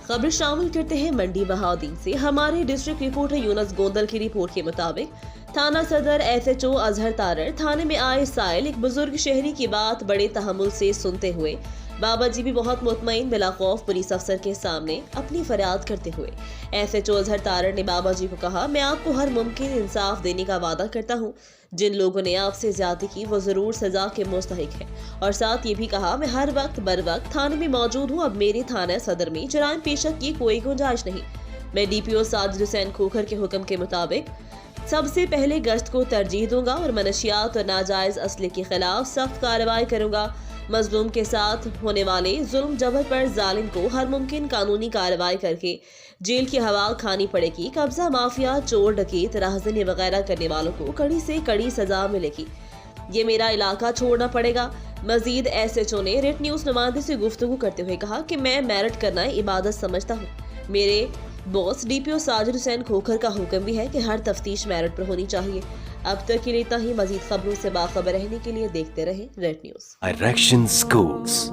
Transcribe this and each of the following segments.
खबर शामिल करते हैं मंडी बहादुर से। हमारे डिस्ट्रिक्ट रिपोर्टर यूनस गोंदल की रिपोर्ट के मुताबिक थाना सदर SHO अजहर तारड़ थाने में आए साइल एक बुजुर्ग शहरी की बात बड़े तहम्मुल से सुनते हुए बाबा जी भी बहुत मुतमईन बिला खौफ पुलिस अफसर के सामने अपनी फरियाद करते हुए SHO अजहर तारड़ ने बाबा जी को कहा, मैं आपको हर मुमकिन इंसाफ देने का वादा करता हूँ। जिन लोगों ने आपसे ज्यादती की वो जरूर सजा के मुस्तहिक है। और साथ ये भी कहा, मैं हर वक्त बर वक्त थाने में मौजूद हूँ। अब मेरे थाना सदर में जराइम पेशा की कोई गुंजाइश नहीं। मैं DPO साजिद हुसैन खोखर के हुक्म के मुताबिक सबसे पहले गश्त को तरजीह दूंगा और मनशियात और नाजायज असले के खिलाफ सख्त कार्रवाई करूंगा। मजलूम के साथ होने वाले जुल्म जबर पर जालिम को हर मुमकिन कानूनी कार्रवाई करके जेल की हवा खानी पड़ेगी। कब्जा माफिया, चोर, डकैत, राहजनी वगैरह करने वालों को कड़ी से कड़ी सजा मिलेगी। ये मेरा इलाका छोड़ना पड़ेगा। मजीद SHO ने रेड न्यूज नुमाइंदे से गुफ्तगू करते हुए कहा कि मैं मेरिट करना इबादत समझता हूँ। मेरे बॉस DPO साजिद हुसैन खोखर का हुक्म भी है कि हर तफ्तीश मेरिट पर होनी चाहिए। अब तक के लिए इतना ही। मजीद खबरों से बाखबर रहने के लिए देखते रहें रेड न्यूज। डायरेक्शन स्कूल्स,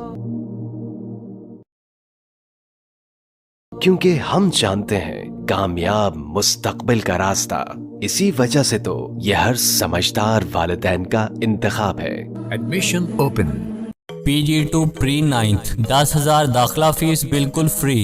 क्योंकि हम जानते हैं कामयाब मुस्तकबिल का रास्ता। इसी वजह से तो यह हर समझदार वालिदैन का इंतखाब है। Admission open. PG2 pre 9th 10,000 दाखिला फीस बिल्कुल फ्री।